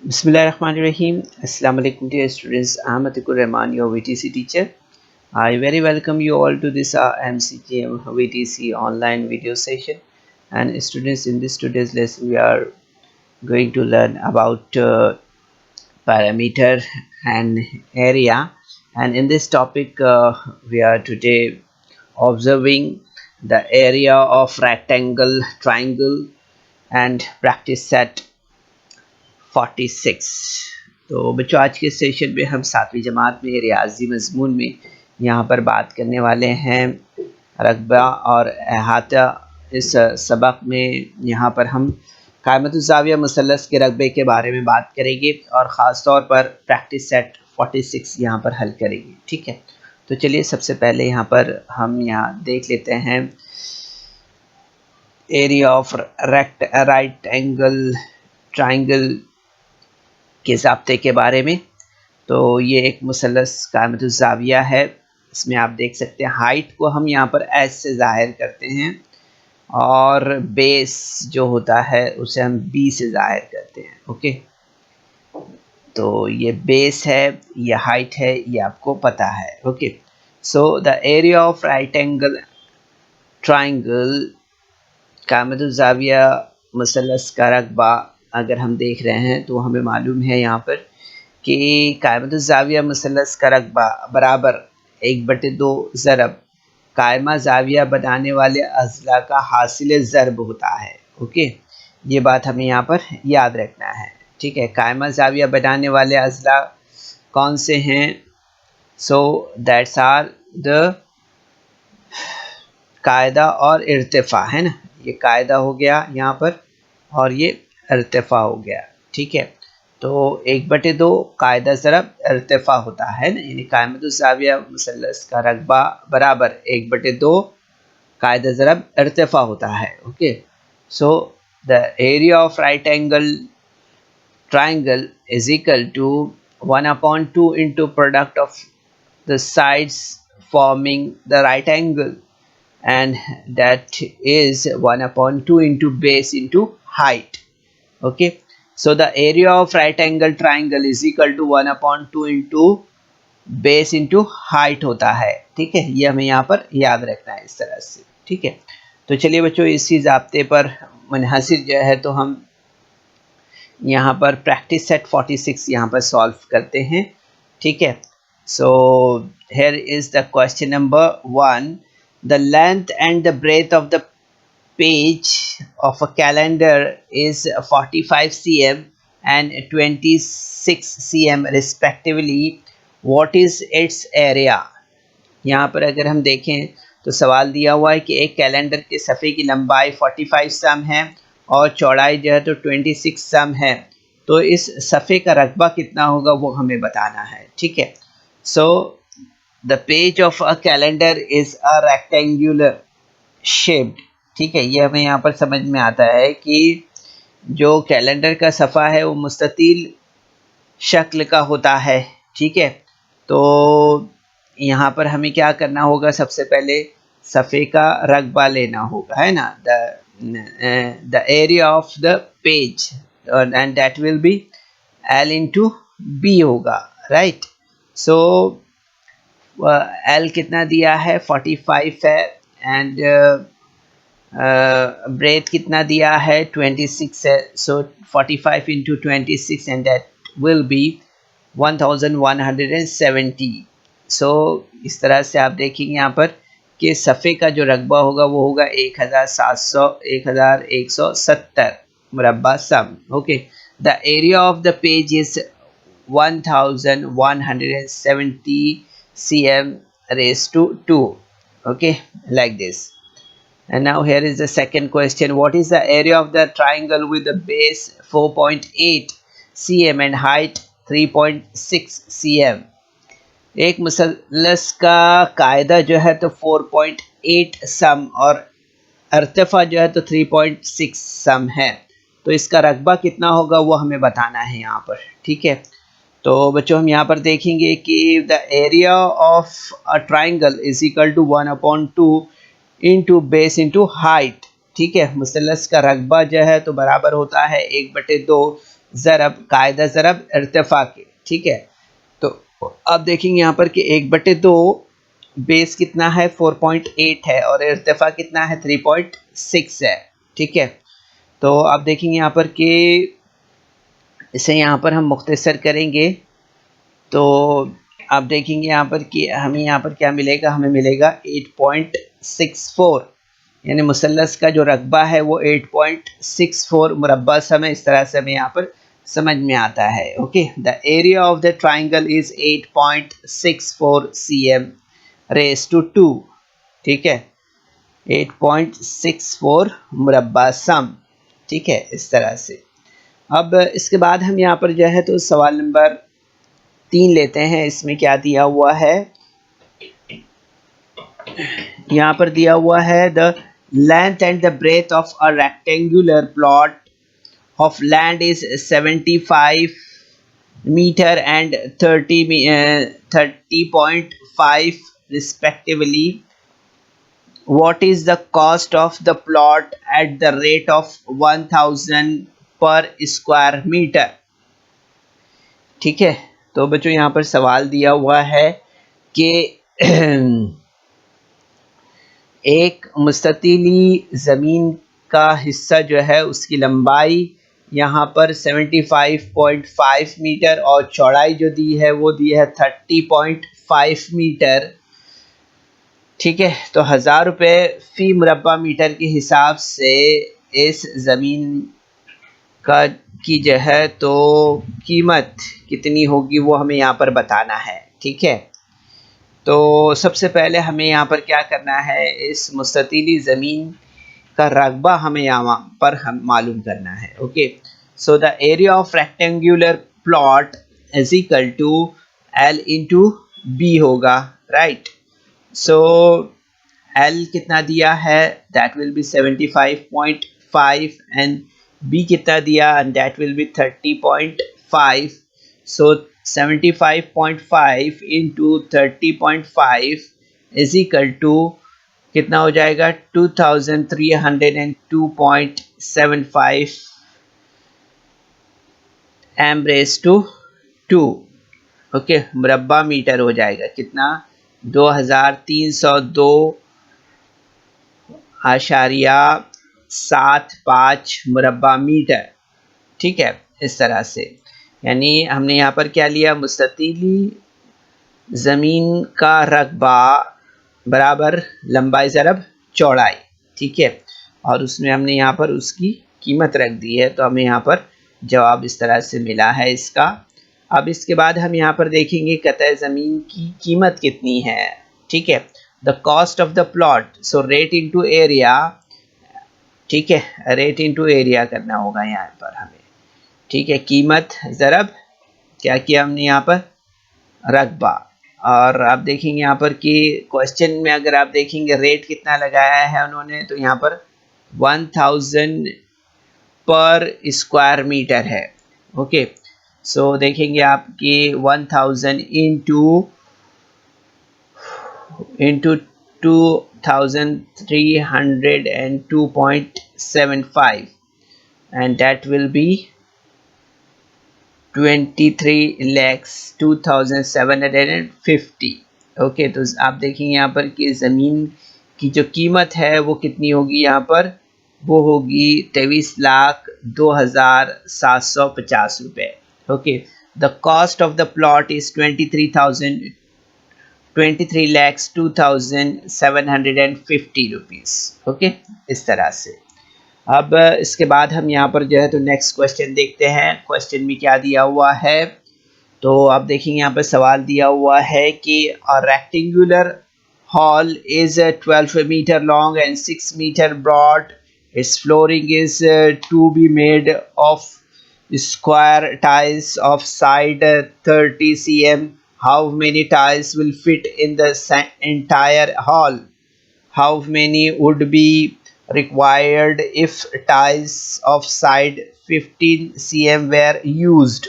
Bismillahirrahmanirrahim. Assalamu alaikum dear students. I am Atikur Rahman, your VTC teacher. I very welcome you all to this MCGM VTC online video session. And students, in this today's lesson, we are going to learn about parameter and area. And in this topic, we are today observing the area of rectangle, triangle, and practice set 46। तो बच्चों, आज के session में हम 7वीं जमात में रियाजी मजमून में यहाँ पर बात करने वाले हैं रकबा और अहाता। इस सबक में यहाँ पर हम कायमतुज़्ज़ाविया मुसल्लस के रकबे के बारे में बात करेंगे और ख़ास तौर पर प्रैक्टिस सेट 46 यहाँ पर हल करेंगे। ठीक है, तो चलिए सबसे पहले यहाँ पर हम यहाँ देख लेते हैं area of right angle triangle के ज़ाब्ते के बारे में। तो ये एक मुसल्लस कायमतुज़्ज़ाविया है। इसमें आप देख सकते हैं हाइट को हम यहाँ पर एस से ज़ाहिर करते हैं और बेस जो होता है उसे हम बी से ज़ाहिर करते हैं। ओके, तो ये बेस है, ये हाइट है, ये आपको पता है। Okay, so the area of right angle triangle कायमतुज़्ज़ाविया मुसल्लस का रकबा अगर हम देख रहे हैं तो हमें मालूम है यहाँ पर कि कायमतुज़्ज़ाविया मुसल्लस का रकबा बराबर 1/2 ज़रब कायमा ज़ाविया बनाने वाले अज़ला का हासिल ज़रब होता है। ओके, ये बात हमें यहाँ पर याद रखना है। ठीक है, कायमा ज़ाविया बनाने वाले अज़ला कौन से हैं? सो दैट्स आर द कायदा और इर्तिफ़ा, है ना। ये कायदा हो गया यहाँ पर और ये इर्तिफ़ा हो गया। ठीक है, तो 1/2 कायदा ज़रब इर्तिफ़ा होता है ना, यानी कायमतुज़्ज़ाविया मुसल्लस का रकबा बराबर 1/2 कायदा ज़रब इर्तिफ़ा होता है। Okay, so the area of right angle triangle is equal to 1/2 into product of the sides forming the right angle, and that is 1/2 into base into height. Okay, so the area of right angle triangle is equal to 1/2 into base into height होता है। ठीक है, ये हमें यहाँ पर याद रखना है इस तरह से। ठीक है, तो चलिए बच्चों, इसी ज़ाब्ते पर मुनहसिर जो है तो हम यहाँ पर प्रैक्टिस सेट 46 यहाँ पर सॉल्व करते हैं। ठीक है, सो here is the question number 1. The length and the breadth of the page of a calendar is 45 cm and 26 cm respectively. What is its area? यहाँ पर अगर हम देखें तो सवाल दिया हुआ है कि एक कैलेंडर के सफ़े की लंबाई 45 सम है और चौड़ाई जो है तो 26 सम है, तो इस सफ़े का रकबा कितना होगा वो हमें बताना है। ठीक है, so the page of a calendar is a rectangular shaped. ठीक है, ये हमें यहाँ पर समझ में आता है कि जो कैलेंडर का सफ़ा है वो मुस्ततील शक्ल का होता है। ठीक है, तो यहाँ पर हमें क्या करना होगा, सबसे पहले सफ़े का रकबा लेना होगा, है ना। The area of the page and that will be L into B होगा, राइट। सो L कितना दिया है, 45 है, एंड ब्रेथ कितना दिया है, 26 है। सो 45 into 26 and that will B 1170। सो इस तरह से आप देखेंगे यहाँ पर कि सफ़े का जो रकबा होगा वो होगा 1170 मुरब्बा सम। Okay, the area of the page is 1170 cm raised to 2. Okay, like this. And now here is the second question. What is the area of the triangle with the base 4.8 cm and height 3.6 cm? एक मुसल्लस का कायदा जो है तो 4.8 सम और इर्तिफ़ा जो है तो 3.6 सम है, तो इसका रकबा कितना होगा वो हमें बताना है यहाँ पर। ठीक है, तो बच्चों हम यहाँ पर देखेंगे कि the area of a triangle is equal to 1/2 into base into height. ठीक है, मुसल्लस का रकबा जो है तो बराबर होता है 1/2 ज़रब कायदा ज़रब इर्तिफ़ा के, ठीक है। तो अब देखेंगे यहाँ पर कि 1/2 बेस कितना है 4.8 है और इर्तिफ़ा कितना है 3.6 है, ठीक है। तो अब देखेंगे यहाँ पर कि इसे यहाँ पर हम मुख्तसर करेंगे तो आप देखेंगे यहाँ पर कि हमें यहाँ पर क्या मिलेगा, हमें मिलेगा 8.64, यानी मुसल्लस का जो रकबा है वो 8.64 मुरब्बा समय, इस तरह से हमें यहाँ पर समझ में आता है। Okay, the area of the triangle is 8.64 cm raise to 2, ठीक है, 8.64 मुरब्बा सम, ठीक है, इस तरह से। अब इसके बाद हम यहाँ पर जो है तो सवाल नंबर 3 लेते हैं। इसमें क्या दिया हुआ है, यहाँ पर दिया हुआ है the length and the breadth of a rectangular plot of land is 75 metre and 30.5 respectively. What is the cost of the plot at the rate of 1000 per square meter? ठीक है, तो बच्चों यहाँ पर सवाल दिया हुआ है कि एक मुस्ततीली ज़मीन का हिस्सा जो है उसकी लंबाई यहाँ पर 75.5 मीटर और चौड़ाई जो दी है वो दी है 30.5 मीटर, ठीक है। तो 1000 रुपये फ़ी मुरब्बा मीटर के हिसाब से इस ज़मीन का की जो है तो कीमत कितनी होगी वो हमें यहाँ पर बताना है, ठीक है। तो सबसे पहले हमें यहाँ पर क्या करना है, इस मुस्ततीली ज़मीन का रकबा हमें यहाँ पर हम मालूम करना है। Okay, so the area of rectangular plot is equal to L into B होगा, राइट। सो L कितना दिया है, that will be 75.5 and B कितना दिया, and that will be 30.5। So 75.5 into 30.5 is equal to कितना हो जाएगा 2302.75 m रेज़ टू 2, ओके, मुरब्बा मीटर हो जाएगा कितना 2302.75 मुरब्बा मीटर, ठीक है, इस तरह से। यानी हमने यहाँ पर क्या लिया, मुस्ततीली ज़मीन का रकबा बराबर लंबाई ज़रब चौड़ाई, ठीक है, और उसमें हमने यहाँ पर उसकी कीमत रख दी है, तो हमें यहाँ पर जवाब इस तरह से मिला है इसका। अब इसके बाद हम यहाँ पर देखेंगे कतई ज़मीन की कीमत कितनी है, ठीक है, the cost of the plot, so rate into area, ठीक है, रेट इनटू एरिया करना होगा यहाँ पर हमें, ठीक है, कीमत ज़रब क्या किया हमने यहाँ पर रकबा। और आप देखेंगे यहाँ पर कि क्वेश्चन में अगर आप देखेंगे रेट कितना लगाया है उन्होंने, तो यहाँ पर 1000 पर स्क्वायर मीटर है। ओके, सो देखेंगे आप कि 1000 into 2302.75 and that will be 23,02,750। Okay, तो आप देखेंगे यहाँ पर कि ज़मीन की जो कीमत है वो कितनी होगी, यहाँ पर वो होगी 23,02,750 रुपये। Okay, the cost of the plot is 23,02,750 rupees. Okay, इस तरह से। अब इसके बाद हम यहाँ पर जो है तो नेक्स्ट क्वेश्चन देखते हैं। क्वेश्चन में क्या दिया हुआ है, तो आप देखेंगे यहाँ पर सवाल दिया हुआ है कि a rectangular hall is 12 metre long and 6 metre broad, its flooring is to be made of square tiles of side 30 cm, how many tiles will fit in the entire hall, how many would be required if tiles of side 15 cm were used।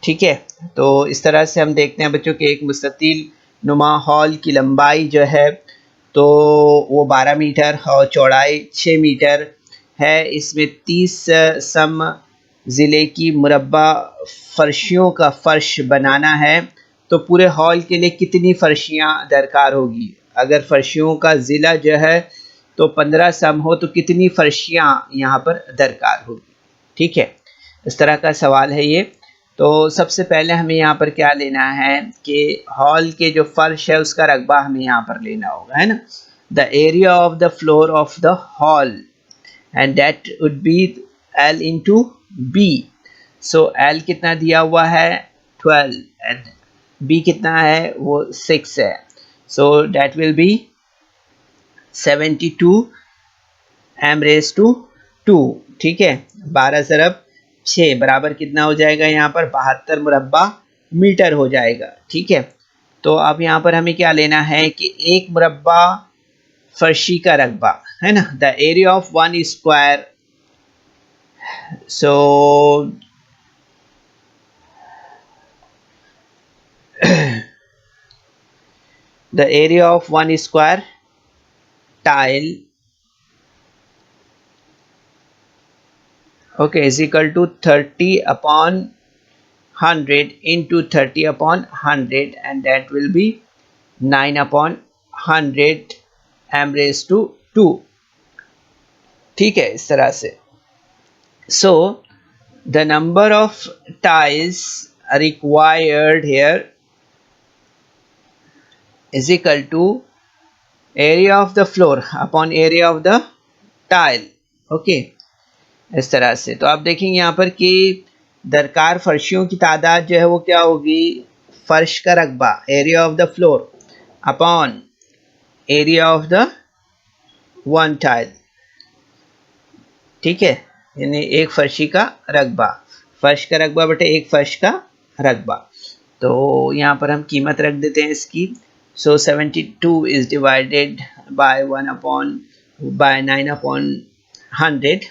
ठीक है, तो इस तरह से हम देखते हैं बच्चों के एक मुस्ततील नुमा हॉल की लंबाई जो है तो वो 12 मीटर और चौड़ाई 6 मीटर है। इसमें 30 सम ज़िले की मुरब्बा फर्शियों का फ़र्श बनाना है तो पूरे हॉल के लिए कितनी फर्शियाँ दरकार होगी। अगर फर्शियों का ज़िला जो है तो 15 सम हो तो कितनी फर्शियाँ यहाँ पर दरकार होगी। ठीक है, इस तरह का सवाल है ये। तो सबसे पहले हमें यहाँ पर क्या लेना है कि हॉल के जो फर्श है उसका रकबा हमें यहाँ पर लेना होगा, है ना। The area of the floor of the hall and that would be L into B. So L कितना दिया हुआ है 12 एंड B कितना है वो 6 है। So that will B 72 m⁻²। ठीक है, 12 ज़रब 6 बराबर कितना हो जाएगा यहाँ पर 72 मुरब्बा मीटर हो जाएगा। ठीक है, तो अब यहाँ पर हमें क्या लेना है कि एक मुरब्बा फर्शी का रकबा, है ना। The area of 1 square, so the area of 1 square tile, okay, is equal to 30 upon 100 into 30 upon 100 and that will be 9 upon 100 m⁻²। ठीक है, इस तरह से। So the number of tiles required here is equal to area of the floor upon area of the tile। Okay, इस तरह से। तो आप देखेंगे यहाँ पर कि दरकार फर्शियों की तादाद जो है वो क्या होगी, फर्श का रकबा area of the floor upon area of the one tile. ठीक है, यानी एक फर्शी का रकबा, फर्श का रकबा बटे एक फर्श का रकबा। तो यहाँ पर हम कीमत रख देते हैं इसकी। सो 72 is divided by 9 upon 100,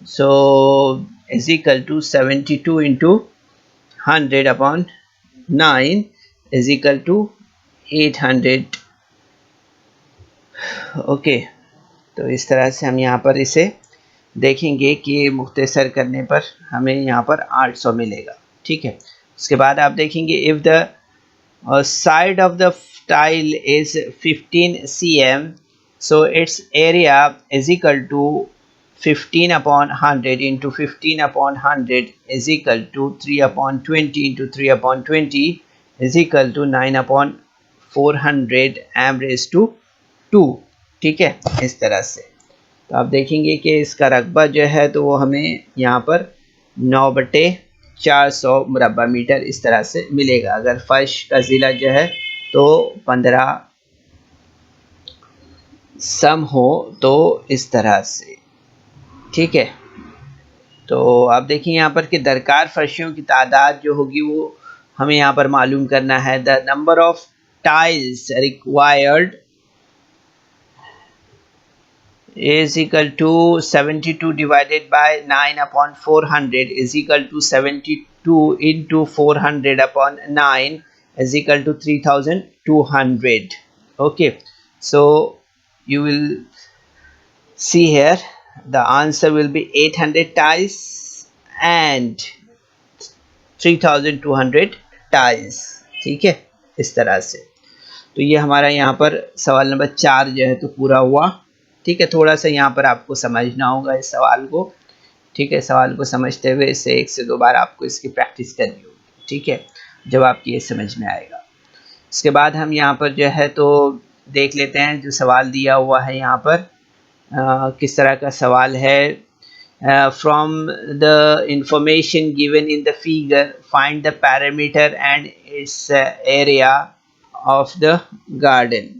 so is equal to 72 into 100 upon 9 is equal to 800। Okay, तो इस तरह से हम यहाँ पर इसे देखेंगे कि मुख्तसर करने पर हमें यहाँ पर 800 मिलेगा। ठीक है, उसके बाद आप देखेंगे if the side of the tile is 15 cm, so its area is equal to 15 upon 100 into 15 upon 100 is equal to 3 upon 20 into 3 upon 20 is equal to 9 upon 400 m⁻²। ठीक है, इस तरह से। तो आप देखेंगे कि इसका रकबा जो है तो वो हमें यहाँ पर 9/400 मुरब्बा मीटर इस तरह से मिलेगा। अगर फर्श का ज़िला जो है तो 15 सम हो तो इस तरह से। ठीक है, तो आप देखिए यहाँ पर कि दरकार फर्शियों की तादाद जो होगी वो हमें यहाँ पर मालूम करना है। The number of tiles required is equal to 72 divided by 9 upon 400 is equal to 72 into 400 upon 9 is equal to 3200। okay, so you will see here the answer will be 800 tiles and 3200 tiles। ठीक है, इस तरह से। तो ये हमारा यहाँ पर सवाल नंबर 4 जो है तो पूरा हुआ। ठीक है, थोड़ा सा यहाँ पर आपको समझना होगा इस सवाल को। ठीक है, सवाल को समझते हुए इसे 1 से 2 बार आपको इसकी प्रैक्टिस करनी होगी। ठीक है, जब आपकी ये समझ में आएगा। इसके बाद हम यहाँ पर जो है तो देख लेते हैं जो सवाल दिया हुआ है यहाँ पर किस तरह का सवाल है। From the information given in the figure find the parameter and its area of the garden.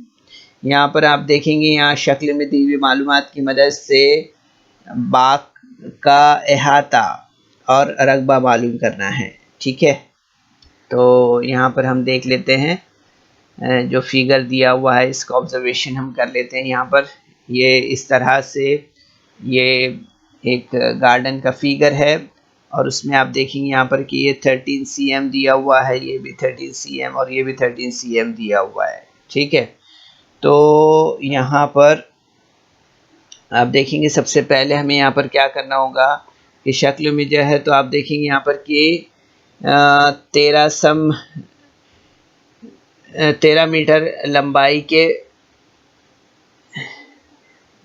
यहाँ पर आप देखेंगे यहाँ शक्ल में दी हुई मालूमात की मदद से बाग का अहाता और रकबा मालूम करना है। ठीक है, तो यहाँ पर हम देख लेते हैं जो फिगर दिया हुआ है इसका ऑब्जर्वेशन हम कर लेते हैं। यहाँ पर ये इस तरह से ये एक गार्डन का फिगर है और उसमें आप देखेंगे यहाँ पर कि ये 13 cm दिया हुआ है, ये भी 13 cm और ये भी 13 cm दिया हुआ है। ठीक है, तो यहाँ पर आप देखेंगे सबसे पहले हमें यहाँ पर क्या करना होगा की शक्ल में जो है तो आप देखेंगे यहाँ पर कि 13 मीटर लंबाई के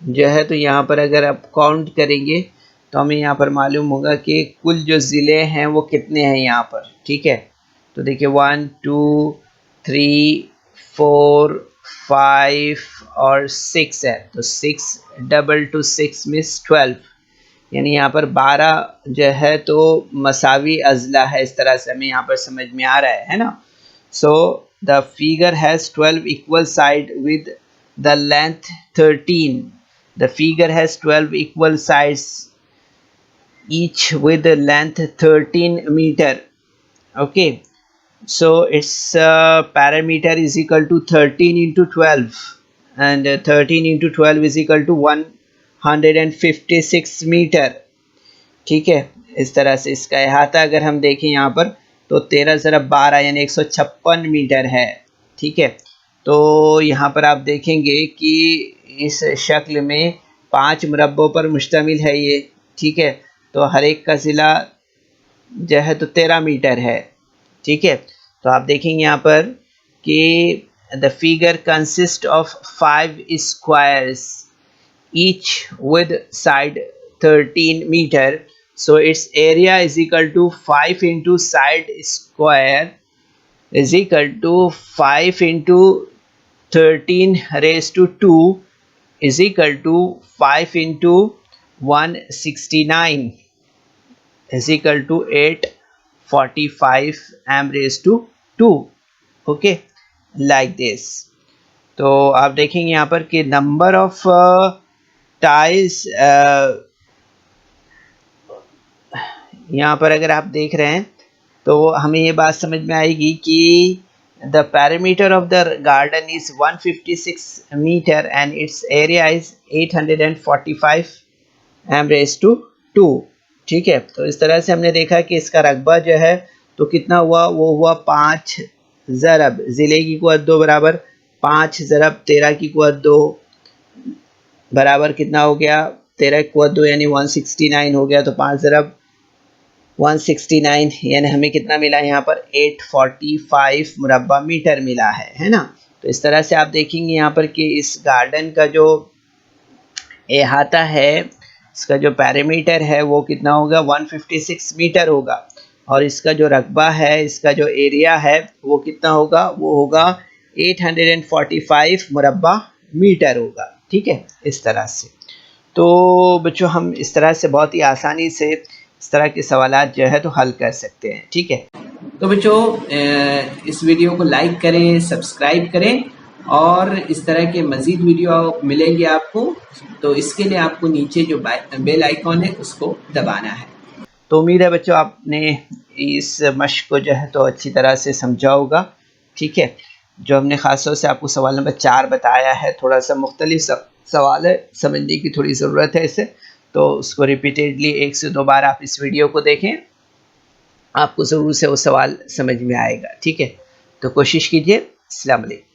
जो है तो यहाँ पर अगर आप काउंट करेंगे तो हमें यहाँ पर मालूम होगा कि कुल जो ज़िले हैं वो कितने हैं यहाँ पर, ठीक है। तो देखिए 1 2 3 4 5 और 6 है, तो 6 डबल टू 6 मीन्स 12, यानी यहाँ पर 12 जो है तो मसावी अजला है। इस तरह से हमें यहाँ पर समझ में आ रहा है ना। So the figure has 12 equal side with the length 13. The figure has 12 equal sides, each with a length 13 meter. Okay, so its parameter is equal to 13 into 12, and 13 into 12 is equal to 156 meter. ठीक है, इस तरह से इसका अहाता अगर हम देखें यहाँ पर तो 13 ज़रब 12 यानी 156 मीटर है। ठीक है, तो यहाँ पर आप देखेंगे कि इस शक्ल में 5 मुरब्बों पर मुश्तमिल है ये। ठीक है, तो हर एक का ज़िला जो है तो 13 मीटर है। ठीक है, तो आप देखेंगे यहाँ पर कि the figure consist of 5 squares each with side 13 metre, so its area is equal to 5 into side square is equal to 5 into 13 raised to 2 is equal to 5 into 169 is equal to 845 m raised to 2. okay, like this. तो आप देखेंगे यहाँ पर कि number of tiles यहाँ पर अगर आप देख रहे हैं तो हमें ये बात समझ में आएगी कि the parameter of the garden is 156 metre and its area is 845 m raised to 2. ठीक है, तो इस तरह से हमने देखा कि इसका रकबा जो है तो कितना हुआ, वो हुआ 5 ज़रब ज़िले की कुव्वत 2 बराबर 5 ज़रब 13 की कुव्वत 2 बराबर कितना हो गया, 13 की कुव्वत 2 यानी 169 हो गया। तो 5 ज़रब 169 यानी हमें कितना मिला यहाँ पर 845 मुरब्बा मीटर मिला है ना। तो इस तरह से आप देखेंगे यहाँ पर कि इस गार्डन का जो अहाता है, इसका जो पैरामीटर है वो कितना होगा 156 मीटर होगा, और इसका जो रकबा है, इसका जो एरिया है वो कितना होगा, वो होगा 845 मुरब्बा मीटर होगा। ठीक है, इस तरह से। तो बच्चों हम इस तरह से बहुत ही आसानी से इस तरह के सवालात जो है तो हल कर सकते हैं। ठीक है, तो बच्चों इस वीडियो को लाइक करें, सब्सक्राइब करें, और इस तरह के मज़ीद वीडियो मिलेंगे आपको। तो इसके लिए आपको नीचे जो बेल आइकॉन है उसको दबाना है। तो उम्मीद है बच्चों आपने इस मश्क को जो है तो अच्छी तरह से समझा होगा। ठीक है, जो हमने ख़ास तौर से आपको सवाल नंबर 4 बताया है, थोड़ा सा मुख्तलिफ सवाल है, समझने की थोड़ी ज़रूरत है इसे, तो उसको रिपीटेडली 1 से 2 बार आप इस वीडियो को देखें, आपको ज़रूर से वो सवाल समझ में आएगा। ठीक है, तो कोशिश कीजिए। अस्सलाम वालेकुम।